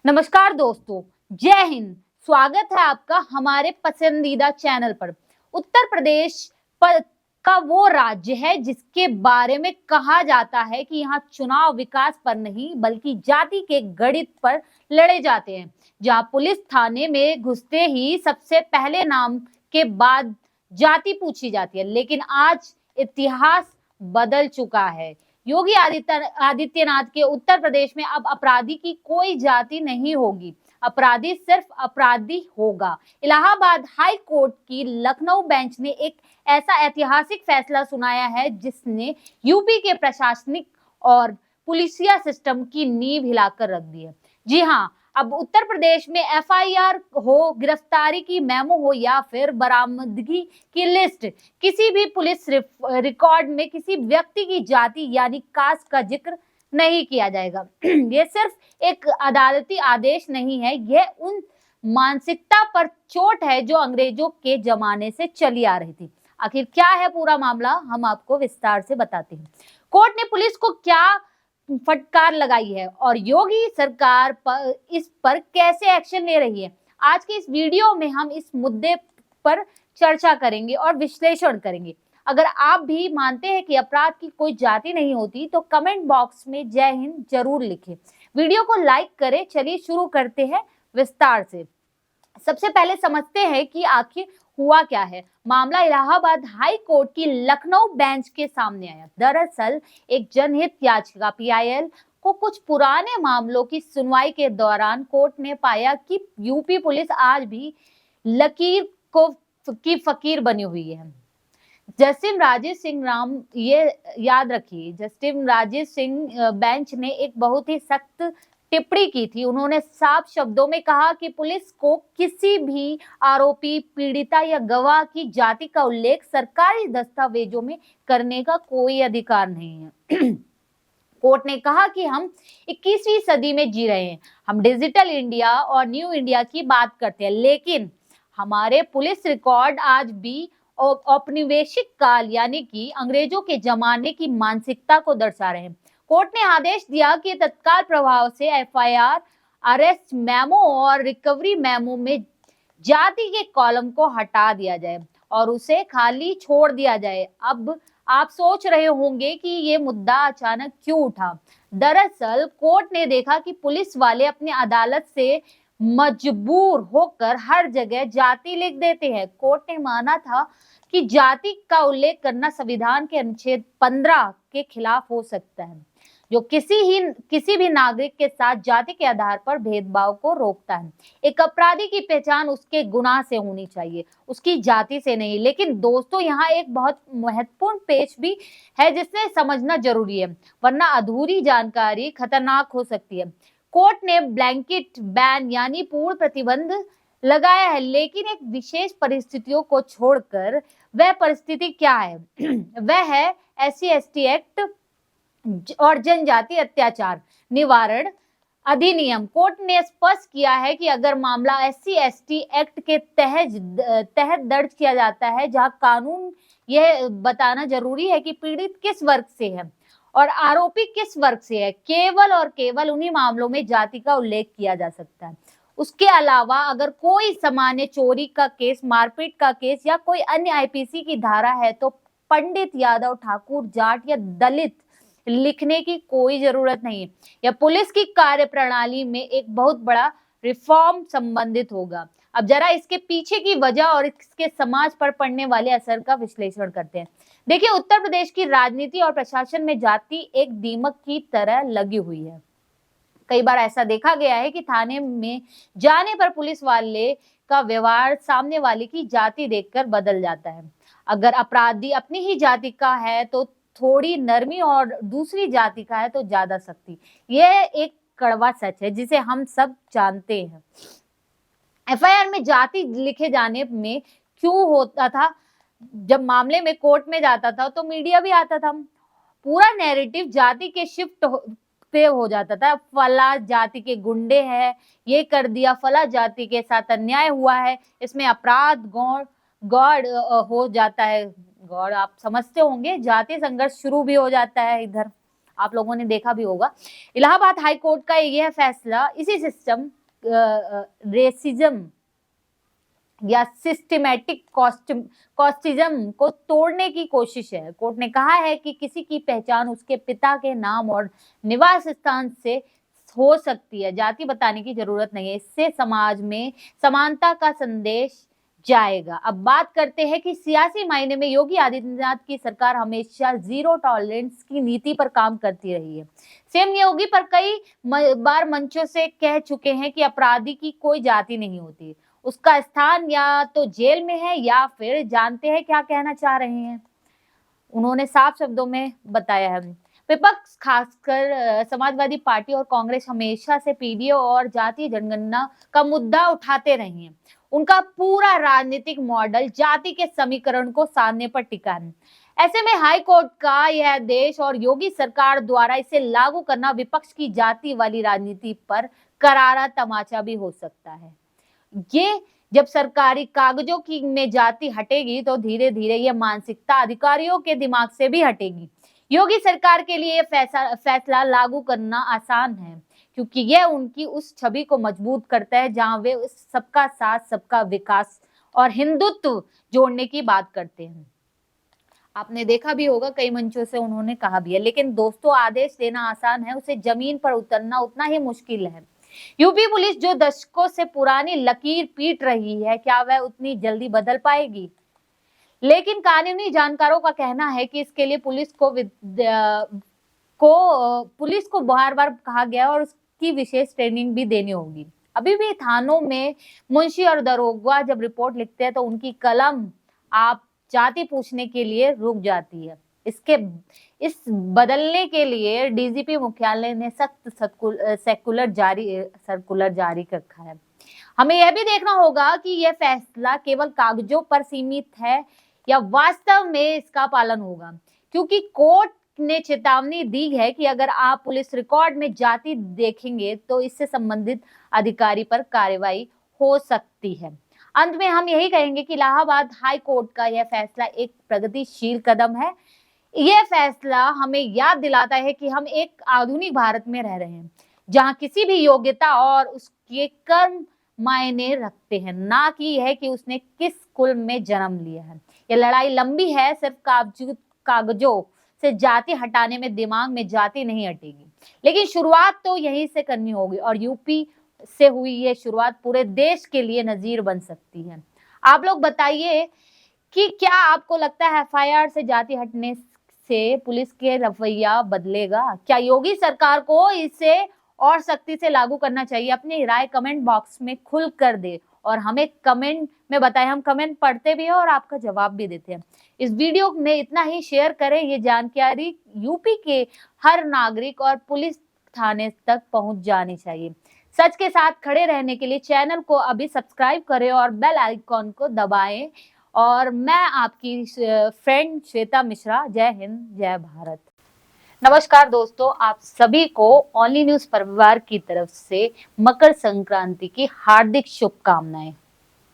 नमस्कार दोस्तों, जय हिंद। स्वागत है आपका हमारे पसंदीदा चैनल पर। उत्तर प्रदेश पर का वो राज्य है जिसके बारे में कहा जाता है कि यहाँ चुनाव विकास पर नहीं बल्कि जाति के गणित पर लड़े जाते हैं। जहाँ पुलिस थाने में घुसते ही सबसे पहले नाम के बाद जाति पूछी जाती है, लेकिन आज इतिहास बदल चुका है। योगी आदित्यनाथ के उत्तर प्रदेश में अब अपराधी की कोई जाति नहीं होगी, अपराधी सिर्फ अपराधी होगा। इलाहाबाद हाई कोर्ट की लखनऊ बेंच ने एक ऐसा ऐतिहासिक फैसला सुनाया है जिसने यूपी के प्रशासनिक और पुलिसिया सिस्टम की नींव हिलाकर रख दी है। जी हाँ, अब उत्तर प्रदेश में एफआईआर हो, गिरफ्तारी की मेमो हो या फिर बरामदगी की लिस्ट, किसी भी पुलिस रिकॉर्ड में किसी व्यक्ति की जाति यानी कास्ट का जिक्र नहीं किया जाएगा। ये सिर्फ एक अदालती आदेश नहीं है, यह उन मानसिकता पर चोट है जो अंग्रेजों के जमाने से चली आ रही थी। आखिर क्या है पूरा मामला, हम आपको विस्तार से बताते हैं। कोर्ट ने पुलिस को क्या फटकार लगाई है और योगी सरकार इस पर कैसे एक्शन ले रही है। आज के इस वीडियो में हम इस मुद्दे पर चर्चा करेंगे और विश्लेषण करेंगे। अगर आप भी मानते हैं कि अपराध की कोई जाति नहीं होती तो कमेंट बॉक्स में जय हिंद जरूर लिखें। वीडियो को लाइक करें। चलिए शुरू करते हैं विस्तार से। सबसे पहले समझते हैं कि आखिर हुआ क्या है। मामला इलाहाबाद हाई कोर्ट की लखनऊ बेंच के सामने आया। दरअसल एक जनहित याचिका पीआईएल को कुछ पुराने मामलों की सुनवाई के दौरान कोर्ट ने पाया कि यूपी पुलिस आज भी लकीर को की फकीर बनी हुई है। जस्टिस राजेश सिंह राम, ये याद रखिए, जस्टिस राजेश सिंह बेंच ने एक बहुत ही सख्त टिप्पणी की थी। उन्होंने साफ शब्दों में कहा कि पुलिस को किसी भी आरोपी, पीड़िता या गवाह की जाति का उल्लेख सरकारी दस्तावेजों में करने का कोई अधिकार नहीं है। कोर्ट ने कहा कि हम 21वीं सदी में जी रहे हैं, हम डिजिटल इंडिया और न्यू इंडिया की बात करते हैं, लेकिन हमारे पुलिस रिकॉर्ड आज भी औपनिवेशिक काल यानी कि अंग्रेजों के जमाने की मानसिकता को दर्शा रहे हैं। कोर्ट ने आदेश दिया कि तत्काल प्रभाव से एफआईआर, अरेस्ट मेमो और रिकवरी मेमो में जाति के कॉलम को हटा दिया जाए और उसे खाली छोड़ दिया जाए। अब आप सोच रहे होंगे कि ये मुद्दा अचानक क्यों उठा। दरअसल कोर्ट ने देखा कि पुलिस वाले अपनी अदालत से मजबूर होकर हर जगह जाति लिख देते हैं। कोर्ट ने माना था कि जाति का उल्लेख करना संविधान के अनुच्छेद 15 के खिलाफ हो सकता है, जो किसी भी नागरिक के साथ जाति के आधार पर भेदभाव को रोकता है। एक अपराधी की पहचान उसके गुनाह से होनी चाहिए, उसकी जाति से नहीं। लेकिन दोस्तों, यहाँ एक बहुत महत्वपूर्ण पेच भी है जिसे समझना जरूरी है, वरना अधूरी जानकारी खतरनाक हो सकती है। कोर्ट ने ब्लैंकेट बैन यानी पूर्ण प्रतिबंध लगाया है, लेकिन एक विशेष परिस्थितियों को छोड़कर। वह परिस्थिति क्या है? वह है SC/ST एक्ट और जनजाति अत्याचार निवारण अधिनियम। कोर्ट ने स्पष्ट किया है कि अगर मामला SC/ST एक्ट के तहत दर्ज किया जाता है, जहां कानून यह बताना जरूरी है कि पीड़ित किस वर्ग से है और आरोपी किस वर्ग से है, केवल और केवल उन्हीं मामलों में जाति का उल्लेख किया जा सकता है। उसके अलावा अगर कोई सामान्य चोरी का केस, मारपीट का केस या कोई अन्य आईपीसी की धारा है तो पंडित, यादव, ठाकुर, जाट या दलित लिखने की कोई जरूरत नहीं है। यह पुलिस की कार्यप्रणाली में एक बहुत बड़ा रिफॉर्म संबंधित होगा। अब जरा इसके पीछे की वजह और इसके समाज पर पड़ने वाले असर का विश्लेषण करते हैं। देखिए, उत्तर प्रदेश की राजनीति और प्रशासन में जाति एक दीमक की तरह लगी हुई है। कई बार ऐसा देखा गया है कि थाने में जाने पर पुलिस वाले का व्यवहार सामने वाले की जाति देखकर बदल जाता है। अगर अपराधी अपनी ही जाति का है तो थोड़ी नरमी और दूसरी जाति का है तो ज्यादा सख्ती। यह एक कड़वा सच है जिसे हम सब जानते हैं। एफआईआर में जाति लिखे जाने में क्यों होता था? जब मामले में कोर्ट में जाता था तो मीडिया भी आता था, पूरा नैरेटिव जाति के शिफ्ट हो जाता था। फला जाति के गुंडे हैं, ये कर दिया, फला जाति के साथ अन्याय हुआ है, इसमें अपराध गौड़ हो जाता है। गौड़ आप समझते होंगे, जाति संघर्ष शुरू भी हो जाता है इधर। आप लोगों ने देखा भी होगा। इलाहाबाद हाई कोर्ट का यह फैसला इसी सिस्टम रेसिज्म या सिस्टमैटिक कॉस्टिज्म को तोड़ने की कोशिश है। कोर्ट ने कहा है कि किसी की पहचान उसके पिता के नाम और निवास स्थान से हो सकती है, जाति बताने की जरूरत नहीं है। इससे समाज में समानता का संदेश जाएगा। अब बात करते हैं कि सियासी मायने में योगी आदित्यनाथ की सरकार हमेशा जीरो टॉलरेंस की नीति पर काम करती रही है। सीएम योगी पर कई बार मंचों से कह चुके हैं कि अपराधी की कोई जाति नहीं होती, उसका स्थान या तो जेल में है या फिर जानते हैं क्या कहना चाह रहे हैं, उन्होंने साफ शब्दों में बताया है। विपक्ष खासकर समाजवादी पार्टी और कांग्रेस हमेशा से पीडीओ और जातीय जनगणना का मुद्दा उठाते रहे हैं। उनका पूरा राजनीतिक मॉडल जाति के समीकरण को साधने पर टिका है। ऐसे में हाई कोर्ट का यह आदेश और योगी सरकार द्वारा इसे लागू करना विपक्ष की जाति वाली राजनीति पर करारा तमाचा भी हो सकता है। ये जब सरकारी कागजों की में जाति हटेगी तो धीरे धीरे यह मानसिकता अधिकारियों के दिमाग से भी हटेगी। योगी सरकार के लिए फैसला लागू करना आसान है क्योंकि यह उनकी उस छवि को मजबूत करता है जहां वे सबका साथ, सबका विकास और हिंदुत्व जोड़ने की बात करते हैं। आपने देखा भी होगा, कई मंचों से उन्होंने कहा भी है। लेकिन दोस्तों, आदेश देना आसान है, उसे जमीन पर उतरना उतना ही मुश्किल है। यूपी पुलिस जो दशकों से पुरानी लकीर पीट रही है, क्या वह उतनी जल्दी बदल पाएगी? लेकिन कानूनी जानकारों का कहना है कि इसके लिए पुलिस को बार बार कहा गया और उसकी विशेष ट्रेनिंग भी देनी होगी। अभी भी थानों में मुंशी और दरोगा जब रिपोर्ट लिखते हैं तो उनकी कलम आप जाति पूछने के लिए रुक जाती है। इस बदलने के लिए डीजीपी मुख्यालय ने सख्त सर्कुलर जारी रखा है। हमें यह भी देखना होगा कि यह फैसला केवल कागजों पर सीमित है या वास्तव में इसका पालन होगा, क्योंकि कोर्ट ने चेतावनी दी है कि अगर आप पुलिस रिकॉर्ड में जाति देखेंगे तो इससे संबंधित अधिकारी पर कार्रवाई हो सकती है। अंत में हम यही कहेंगे कि इलाहाबाद हाई कोर्ट का यह फैसला एक प्रगतिशील कदम है। यह फैसला हमें याद दिलाता है कि हम एक आधुनिक भारत में रह रहे हैं जहां किसी भी योग्यता और उसके कर्म मायने रखते हैं, ना कि यह कि उसने किस कुल में जन्म लिया है। यह लड़ाई लंबी है, सिर्फ कागजों से जाति हटाने में दिमाग में जाति नहीं हटेगी, लेकिन शुरुआत तो यहीं से करनी होगी और यूपी से हुई यह शुरुआत पूरे देश के लिए नजीर बन सकती है। आप लोग बताइए कि क्या आपको लगता है एफआईआर से जाति हटने से पुलिस के रवैया बदलेगा? क्या योगी सरकार को इसे और सख्ती से लागू करना चाहिए? अपनी राय कमेंट बॉक्स में खुल कर दे और हमें कमेंट में बताएं। हम कमेंट पढ़ते भी हैं और आपका जवाब भी देते हैं। इस वीडियो में इतना ही, शेयर करें। ये जानकारी यूपी के हर नागरिक और पुलिस थाने तक पहुंच जानी चाहिए। सच के साथ खड़े रहने के लिए चैनल को अभी सब्सक्राइब करें और बेल आइकॉन को दबाएं। और मैं आपकी फ्रेंड श्वेता मिश्रा। जय हिंद, जय भारत। नमस्कार दोस्तों, आप सभी को ओनली न्यूज परिवार की तरफ से मकर संक्रांति की हार्दिक शुभकामनाएं।